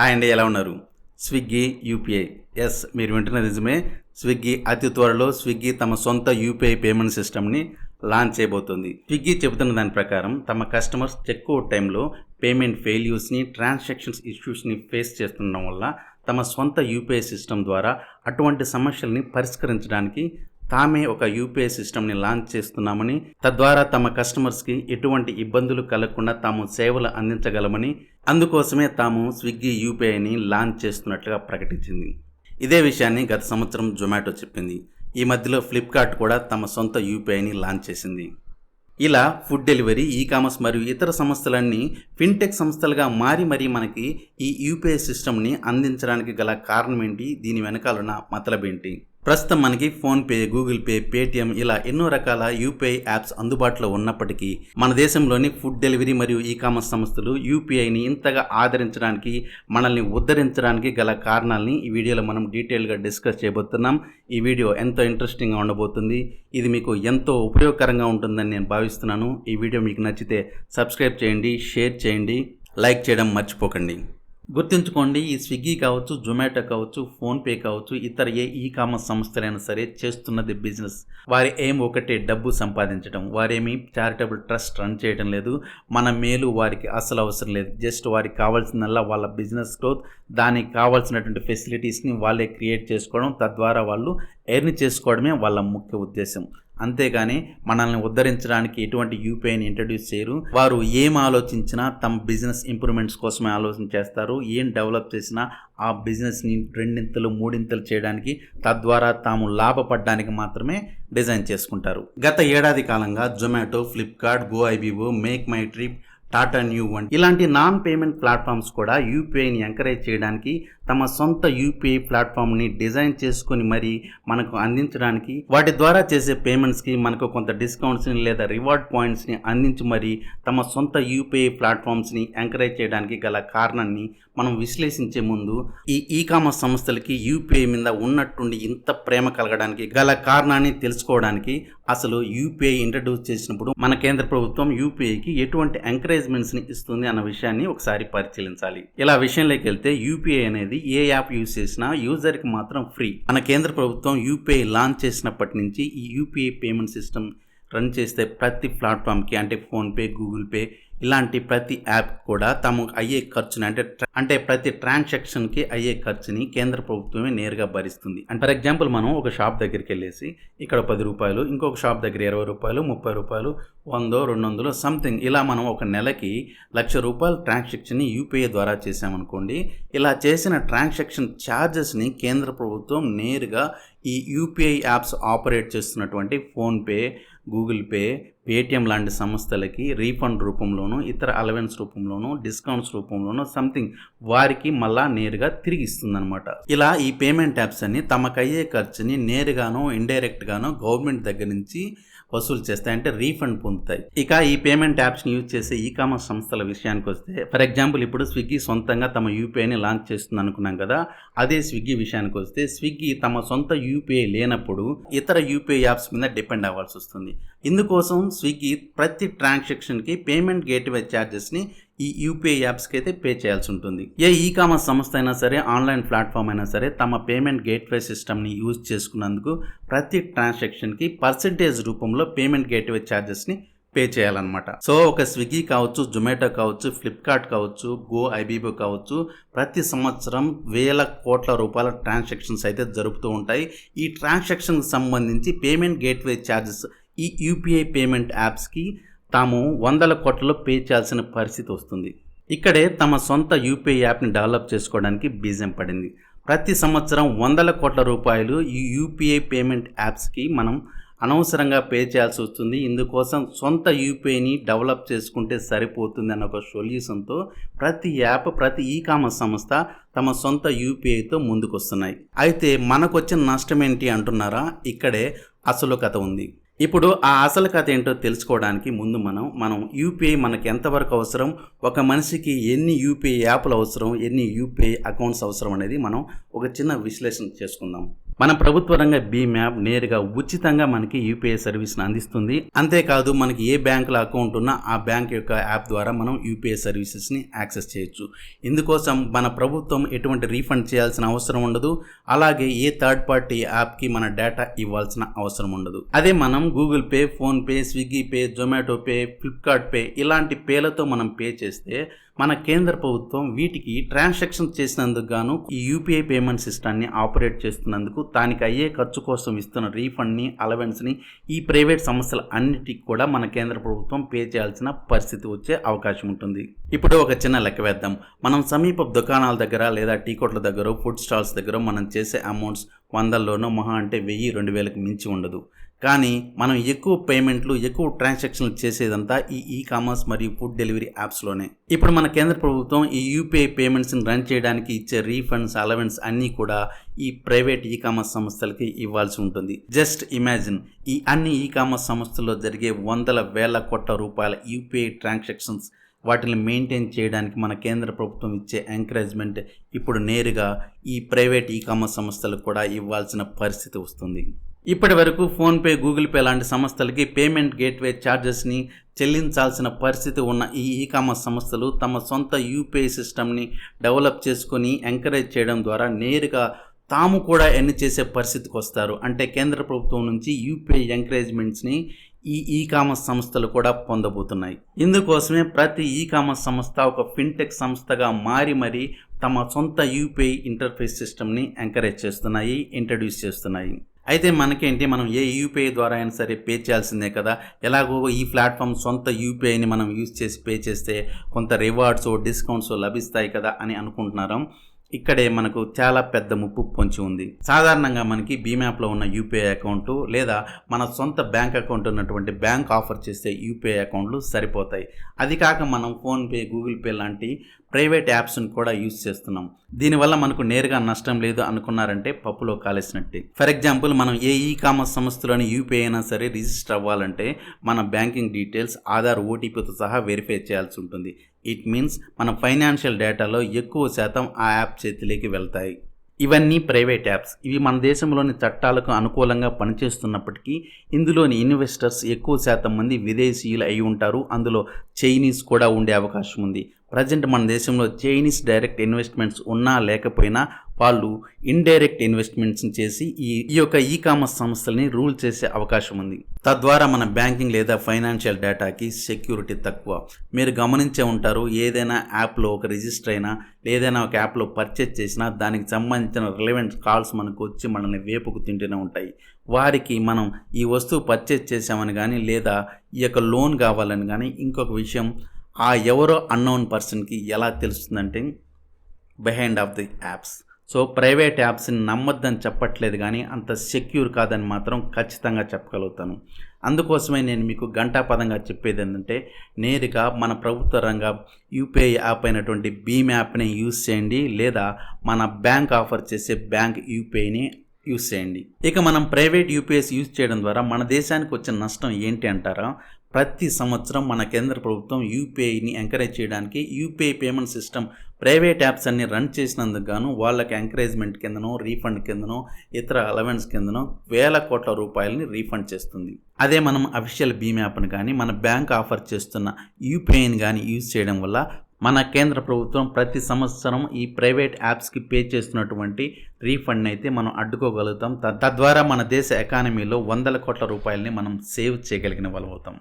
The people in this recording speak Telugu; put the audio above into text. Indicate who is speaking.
Speaker 1: హాయ్ అండి, ఎలా ఉన్నారు? Swiggy UPI. ఎస్, మీరు వింటున్న నిజమే. స్విగ్గీ అతి త్వరలో తమ సొంత యూపీఐ పేమెంట్ సిస్టమ్ని లాంచ్ చేయబోతుంది. స్విగ్గీ చెబుతున్న దాని ప్రకారం తమ కస్టమర్స్ ఎక్కువ టైంలో పేమెంట్ ఫెయిల్యూర్స్ని, ట్రాన్సాక్షన్స్ ఇష్యూస్ని ఫేస్ చేస్తుండడం వల్ల తమ సొంత యూపీఐ సిస్టమ్ ద్వారా అటువంటి సమస్యల్ని పరిష్కరించడానికి తామే ఒక యూపీఐ సిస్టమ్ని లాంచ్ చేస్తున్నామని, తద్వారా తమ కస్టమర్స్కి ఎటువంటి ఇబ్బందులు కలగకుండా తాము సేవలు అందించగలమని, అందుకోసమే తాము స్విగ్గీ యూపీఐని లాంచ్ చేస్తున్నట్లుగా ప్రకటించింది. ఇదే విషయాన్ని గత సంవత్సరం జొమాటో చెప్పింది. ఈ మధ్యలో ఫ్లిప్కార్ట్ కూడా తమ సొంత యూపీఐని లాంచ్ చేసింది. ఇలా ఫుడ్ డెలివరీ, ఈ కామర్స్ మరియు ఇతర సంస్థలన్నీ ఫిన్టెక్ సంస్థలుగా మారి మనకి ఈ యూపీఐ సిస్టమ్ని అందించడానికి గల కారణం ఏంటి? దీని వెనకాలన్న మతలబ్ ఏంటి? ప్రస్తుతం మనకి ఫోన్పే, గూగుల్ పే, పేటిఎం ఇలా ఎన్నో రకాల యూపీఐ యాప్స్ అందుబాటులో ఉన్నప్పటికీ మన దేశంలోని ఫుడ్ డెలివరీ మరియు ఈ కామర్స్ సంస్థలు యూపీఐని ఇంతగా ఆదరించడానికి, మనల్ని ఉద్ధరించడానికి గల కారణాలని ఈ వీడియోలో మనం డీటెయిల్గా డిస్కస్ చేయబోతున్నాం. ఈ వీడియో ఎంతో ఇంట్రెస్టింగ్గా ఉండబోతుంది. ఇది మీకు ఎంతో ఉపయోగకరంగా ఉంటుందని నేను భావిస్తున్నాను. ఈ వీడియో మీకు నచ్చితే సబ్స్క్రైబ్ చేయండి, షేర్ చేయండి, లైక్ చేయడం మర్చిపోకండి. గుర్తుంచుకోండి, ఈ స్విగ్గీ కావచ్చు, జొమాటో కావచ్చు, ఫోన్పే కావచ్చు, ఇతర ఏ ఈ కామర్స్ సంస్థలైనా సరే చేస్తున్నది బిజినెస్. వారి ఎయిమ్ ఒకటే, డబ్బు సంపాదించడం. వారేమీ చారిటబుల్ ట్రస్ట్ రన్ చేయడం లేదు. మన మేలు వారికి అసలు అవసరం లేదు. జస్ట్ వారికి కావాల్సిందల్లా వాళ్ళ బిజినెస్ గ్రోత్, దానికి కావాల్సినటువంటి ఫెసిలిటీస్ని వాళ్ళే క్రియేట్ చేసుకోవడం, తద్వారా వాళ్ళు ఎర్న్ చేసుకోవడమే వాళ్ళ ముఖ్య ఉద్దేశం. అంతేగాని మనల్ని ఉద్ధరించడానికి ఎటువంటి యూపీఐని ఇంట్రడ్యూస్ చేయరు. వారు ఏం ఆలోచించినా తమ బిజినెస్ ఇంప్రూవ్మెంట్స్ కోసమే ఆలోచన చేస్తారు. ఏం డెవలప్ చేసినా ఆ బిజినెస్ని రెండింతలు, మూడింతలు చేయడానికి, తద్వారా తాము లాభపడడానికి మాత్రమే డిజైన్ చేసుకుంటారు. గత ఏడాది కాలంగా Zomato, Flipkart, Goibibo, Make My Trip, Tata Neu వంటి ఇలాంటి నాన్ పేమెంట్ ప్లాట్ఫామ్స్ కూడా యూపీఐని ఎంకరేజ్ చేయడానికి తమ సొంత యూపీఐ ప్లాట్ఫామ్ని డిజైన్ చేసుకుని మరి మనకు అందించడానికి, వాటి ద్వారా చేసే పేమెంట్స్కి మనకు కొంత డిస్కౌంట్స్ని లేదా రివార్డ్ పాయింట్స్ని అందించి మరి తమ సొంత యూపీఐ ప్లాట్ఫామ్స్ని ఎంకరేజ్ చేయడానికి గల కారణాన్ని మనం విశ్లేషించే ముందు ఈ కామర్స్ సంస్థలకి యూపీఐ మీద ఉన్నట్టుండి ఇంత ప్రేమ కలగడానికి గల కారణాన్ని తెలుసుకోవడానికి, అసలు యూపీఐ ఇంట్రడ్యూస్ చేసినప్పుడు మన కేంద్ర ప్రభుత్వం యూపీఐకి ఎటువంటి ఎంకరేజ్మెంట్స్ని ఇస్తుంది అన్న విషయాన్ని ఒకసారి పరిశీలించాలి. ఇలా విషయంలోకి వెళ్తే యూపీఐ అనేది ఏ యాప్ యూజ్ చేసినా యూజర్కి మాత్రం ఫ్రీ. మన కేంద్ర ప్రభుత్వం యూపీఐ లాంచ్ చేసినప్పటి నుంచి ఈ యూపీఐ పేమెంట్ సిస్టమ్ రన్ చేస్తే ప్రతి ప్లాట్ఫామ్కి, అంటే ఫోన్పే, గూగుల్ పే ఇలాంటి ప్రతి యాప్ కూడా తమకు అయ్యే ఖర్చుని, అంటే ప్రతి ట్రాన్సాక్షన్కి అయ్యే ఖర్చుని కేంద్ర ప్రభుత్వమే నేరుగా భరిస్తుంది. అండ్ ఫర్ ఎగ్జాంపుల్, మనం ఒక షాప్ దగ్గరికి వెళ్ళేసి ఇక్కడ 10 రూపాయలు, ఇంకొక షాప్ దగ్గర 20 రూపాయలు, 30 రూపాయలు, 100, 200 సంథింగ్ ఇలా మనం ఒక నెలకి 1,00,000 రూపాయల ట్రాన్సాక్షన్ని యూపీఐ ద్వారా చేసామనుకోండి. ఇలా చేసిన ట్రాన్సాక్షన్ ఛార్జెస్ని కేంద్ర ప్రభుత్వం నేరుగా ఈ యూపీఐ యాప్స్ ఆపరేట్ చేస్తున్నటువంటి ఫోన్పే, గూగుల్ పే, పేటిఎం లాంటి సంస్థలకి రీఫండ్ రూపంలోనూ, ఇతర అలవెన్స్ రూపంలోనూ, డిస్కౌంట్స్ రూపంలోనూ సంథింగ్ వారికి మళ్ళా నేరుగా తిరిగి ఇస్తుందన్నమాట. ఇలా ఈ పేమెంట్ యాప్స్ అన్ని తమకయ్యే ఖర్చుని నేరుగానో ఇండైరెక్ట్గానో గవర్నమెంట్ దగ్గర నుంచి వసూలు చేస్తాయి, అంటే రీఫండ్ పొందుతాయి. ఇక ఈ పేమెంట్ యాప్స్ని యూజ్ చేసే ఈ కామర్స్ సంస్థల విషయానికి వస్తే, ఫర్ ఎగ్జాంపుల్ ఇప్పుడు స్విగ్గీ సొంతంగా తమ యూపీఐని లాంచ్ చేస్తుంది అనుకున్నాం కదా. అదే స్విగ్గీ విషయానికి వస్తే, స్విగ్గీ తమ సొంత యూపీఐ లేనప్పుడు ఇతర యూపీఐ యాప్స్ మీద డిపెండ్ అవ్వాల్సి వస్తుంది. ఇందుకోసం స్విగ్గీ ప్రతి ట్రాన్సాక్షన్కి పేమెంట్ గేట్వే ఛార్జెస్ని ఈ యూపీఐ యాప్స్కి అయితే పే చేయాల్సి ఉంటుంది. ఏ ఈ కామర్స్ సంస్థ అయినా సరే, ఆన్లైన్ ప్లాట్ఫామ్ అయినా సరే, తమ పేమెంట్ గేట్వే సిస్టమ్ని యూజ్ చేసుకున్నందుకు ప్రతి ట్రాన్సాక్షన్కి పర్సెంటేజ్ రూపంలో పేమెంట్ గేట్వే ఛార్జెస్ని పే చేయాలన్నమాట. సో ఒక స్విగ్గీ కావచ్చు, జొమాటో కావచ్చు, ఫ్లిప్కార్ట్ కావచ్చు, గోఐబీబో కావచ్చు, ప్రతి సంవత్సరం వేల కోట్ల రూపాయల ట్రాన్సాక్షన్స్ అయితే జరుపుతూ ఉంటాయి. ఈ ట్రాన్సాక్షన్కి సంబంధించి పేమెంట్ గేట్వే ఛార్జెస్ ఈ యూపీఐ పేమెంట్ యాప్స్కి తాము 100 కోట్లలో పే చేయాల్సిన పరిస్థితి వస్తుంది. ఇక్కడే తమ సొంత యూపీఐ యాప్ని డెవలప్ చేసుకోవడానికి బీజం పడింది. ప్రతి సంవత్సరం 100 కోట్ల రూపాయలు ఈ యూపీఐ పేమెంట్ యాప్స్కి మనం అనవసరంగా పే చేయాల్సి వస్తుంది. ఇందుకోసం సొంత యూపీఐని డెవలప్ చేసుకుంటే సరిపోతుంది అన్న ఒక సొల్యూషన్తో ప్రతి యాప్, ప్రతి ఈ కామర్స్ సంస్థ తమ సొంత యూపీఐతో ముందుకు వస్తున్నాయి. అయితే మనకు వచ్చిన నష్టం ఏంటి అంటున్నారా? ఇక్కడే అసలు కథ ఉంది. ఇప్పుడు ఆ అసలు కథ ఏంటో తెలుసుకోవడానికి ముందు మనం యూపీఐ మనకి ఎంతవరకు అవసరం, ఒక మనిషికి ఎన్ని యూపీఐ యాప్లు అవసరం, ఎన్ని యూపీఐ అకౌంట్స్ అవసరం అనేది మనం ఒక చిన్న విశ్లేషణ చేసుకుందాం. మన ప్రభుత్వ రంగ భీమ్ యాప్ నేరుగా ఉచితంగా మనకి యూపీఐ సర్వీస్ని అందిస్తుంది. అంతేకాదు మనకి ఏ బ్యాంకులో అకౌంట్ ఉన్నా ఆ బ్యాంక్ యొక్క యాప్ ద్వారా మనం యూపీఐ సర్వీసెస్ని యాక్సెస్ చేయొచ్చు. ఇందుకోసం మన ప్రభుత్వం ఎటువంటి రీఫండ్ చేయాల్సిన అవసరం ఉండదు. అలాగే ఏ థర్డ్ పార్టీ యాప్కి మన డేటా ఇవ్వాల్సిన అవసరం ఉండదు. అదే మనం Google pay, PhonePe, Swiggy pay, Zomato pay, Flipkart pay ఇలాంటి పేలతో మనం పే చేస్తే మన కేంద్ర ప్రభుత్వం వీటికి ట్రాన్సాక్షన్ చేసినందుకు గాను ఈ యూపీఐ పేమెంట్ సిస్టాన్ని ఆపరేట్ చేస్తున్నందుకు దానికి అయ్యే ఖర్చు కోసం ఇస్తున్న రీఫండ్ని, అలవెన్స్ని ఈ ప్రైవేట్ సంస్థల అన్నిటికీ కూడా మన కేంద్ర ప్రభుత్వం పే చేయాల్సిన పరిస్థితి వచ్చే అవకాశం ఉంటుంది. ఇప్పుడు ఒక చిన్న లెక్క వేద్దాం. మనం సమీప దుకాణాల దగ్గర లేదా టీ కొట్ల దగ్గర, ఫుడ్ స్టాల్స్ దగ్గర మనం చేసే అమౌంట్స్ 100లోనో మహా అంటే 1000-2000కి మించి ఉండదు. కానీ మనం ఎక్కువ పేమెంట్లు, ఎక్కువ ట్రాన్సాక్షన్లు చేసేదంతా ఈ కామర్స్ మరియు ఫుడ్ డెలివరీ యాప్స్లోనే. ఇప్పుడు మన కేంద్ర ప్రభుత్వం ఈ యూపీఐ పేమెంట్స్ని రన్ చేయడానికి ఇచ్చే రీఫండ్స్, అలవెన్స్ అన్నీ కూడా ఈ ప్రైవేట్ ఈ కామర్స్ సంస్థలకి ఇవ్వాల్సి ఉంటుంది. జస్ట్ ఇమాజిన్, ఈ అన్ని ఈ కామర్స్ సంస్థల్లో జరిగే వందల వేల కోట్ల రూపాయల యూపీఐ ట్రాన్సాక్షన్స్ వాటిని మెయింటైన్ చేయడానికి మన కేంద్ర ప్రభుత్వం ఇచ్చే ఎంకరేజ్మెంట్ ఇప్పుడు నేరుగా ఈ ప్రైవేట్ ఈ కామర్స్ సంస్థలకు కూడా ఇవ్వాల్సిన పరిస్థితి వస్తుంది. ఇప్పటి వరకు ఫోన్పే, గూగుల్ పే లాంటి సంస్థలకి పేమెంట్ గేట్వే ఛార్జెస్ని చెల్లించాల్సిన పరిస్థితి ఉన్న ఈ కామర్స్ సంస్థలు తమ సొంత యూపీఐ సిస్టమ్ని డెవలప్ చేసుకొని ఎంకరేజ్ చేయడం ద్వారా నేరుగా తాము కూడా ఎన్ని చేసే పరిస్థితికి వస్తారు. అంటే కేంద్ర ప్రభుత్వం నుంచి యూపీఐ ఎంకరేజ్మెంట్స్ని ఈ కామర్స్ సంస్థలు కూడా పొందబోతున్నాయి. ఇందుకోసమే ప్రతి ఈ కామర్స్ సంస్థ ఒక ఫిన్టెక్ సంస్థగా మారి తమ సొంత యూపీఐ ఇంటర్ఫేస్ సిస్టమ్ని ఎంకరేజ్ చేస్తున్నాయి, ఇంట్రడ్యూస్ చేస్తున్నాయి. అయితే మనకేంటి, మనం ఏ యూపీఐ ద్వారా అయినా సరే పే చేయాల్సిందే కదా. ఎలాగో ఈ ప్లాట్ఫామ్ సొంత యూపీఐని మనం యూజ్ చేసి పే చేస్తే కొంత రివార్డ్స్, డిస్కౌంట్స్ లభిస్తాయి కదా అని అనుకుంటున్నారా? ఇక్కడే మనకు చాలా పెద్ద ముప్పు పొంచి ఉంది. సాధారణంగా మనకి భీమ్ యాప్లో ఉన్న యూపీఐ అకౌంట్ లేదా మన సొంత బ్యాంక్ అకౌంట్ ఉన్నటువంటి బ్యాంక్ ఆఫర్ చేసే యూపీఐ అకౌంట్లు సరిపోతాయి. అది కాక మనం ఫోన్పే, గూగుల్ పే లాంటి ప్రైవేట్ యాప్స్ని కూడా యూజ్ చేస్తున్నాం. దీనివల్ల మనకు నేరుగా నష్టం లేదు అనుకున్నారంటే పప్పులో కాలేసినట్టే. ఫర్ ఎగ్జాంపుల్, మనం ఏ ఈ కామర్స్ సంస్థలోని యూపీఐ అయినా సరే రిజిస్టర్ అవ్వాలంటే మన బ్యాంకింగ్ డీటెయిల్స్, ఆధార్, ఓటీపీతో సహా వెరిఫై చేయాల్సి ఉంటుంది. ఇట్ మీన్స్ మన ఫైనాన్షియల్ డేటాలో ఎక్కువ శాతం ఆ యాప్ చేతిలోకి వెళ్తాయి. ఇవన్నీ ప్రైవేట్ యాప్స్. ఇవి మన దేశంలోని చట్టాలకు అనుకూలంగా పనిచేస్తున్నప్పటికీ ఇందులోని ఇన్వెస్టర్స్ ఎక్కువ శాతం మంది విదేశీయులు అయి ఉంటారు. అందులో చైనీస్ కూడా ఉండే అవకాశం ఉంది. ప్రజెంట్ మన దేశంలో చైనీస్ డైరెక్ట్ ఇన్వెస్ట్మెంట్స్ ఉన్నా లేకపోయినా వాళ్ళు ఇండైరెక్ట్ ఇన్వెస్ట్మెంట్స్ని చేసి ఈ యొక్క ఈ కామర్స్ సంస్థల్ని రూల్ చేసే అవకాశం ఉంది. తద్వారా మన బ్యాంకింగ్ లేదా ఫైనాన్షియల్ డేటాకి సెక్యూరిటీ తక్కువ. మీరు గమనించే ఉంటారు, ఏదైనా యాప్లో ఒక రిజిస్టర్ అయినా ఏదైనా ఒక యాప్లో పర్చేజ్ చేసినా దానికి సంబంధించిన రిలవెంట్ కాల్స్ మనకు వచ్చి మనల్ని వేపుకు తింటూనే ఉంటాయి. వారికి మనం ఈ వస్తువు పర్చేజ్ చేసామని కానీ లేదా ఈ యొక్క లోన్ కావాలని కానీ, ఇంకొక విషయం, ఆ ఎవరో అన్నోన్ పర్సన్కి ఎలా తెలుస్తుందంటే behind of the apps. So private యాప్స్ని నమ్మొద్దని చెప్పట్లేదు, కానీ అంత సెక్యూర్ కాదని మాత్రం ఖచ్చితంగా చెప్పగలుగుతాను. అందుకోసమే నేను మీకు గంటాపదంగా చెప్పేది ఏంటంటే, నేరుగా మన ప్రభుత్వ రంగ యూపీఐ యాప్ అయినటువంటి భీమ్ యాప్ని యూజ్ చేయండి, లేదా మన బ్యాంక్ ఆఫర్ చేసే బ్యాంక్ యూపీఐని యూజ్ చేయండి. ఇక మనం ప్రైవేట్ యూపీఐస్ యూజ్ చేయడం ద్వారా మన దేశానికి వచ్చే నష్టం ఏంటి అంటారా? ప్రతి సంవత్సరం మన కేంద్ర ప్రభుత్వం యూపీఐని ఎంకరేజ్ చేయడానికి UPI payment system private apps అన్ని రన్ చేసినందుకు గాను వాళ్ళకి ఎంకరేజ్మెంట్ కిందనో, రీఫండ్ కిందనో, ఇతర అలవెన్స్ కిందనో వేల కోట్ల రూపాయలని రీఫండ్ చేస్తుంది. అదే మనం అఫీషియల్ భీమ్ యాప్ని కానీ మన బ్యాంక్ ఆఫర్ చేస్తున్న యూపీఐని కానీ యూజ్ చేయడం వల్ల మన కేంద్ర ప్రభుత్వం ప్రతి సంవత్సరం ఈ ప్రైవేట్ యాప్స్కి పే చేస్తున్నటువంటి రీఫండ్ అయితే మనం అడ్డుకోగలుగుతాం. తద్వారా మన దేశ ఎకానమీలో వందల కోట్ల రూపాయలని మనం సేవ్ చేయగలిగిన వాళ్ళం అవుతాం.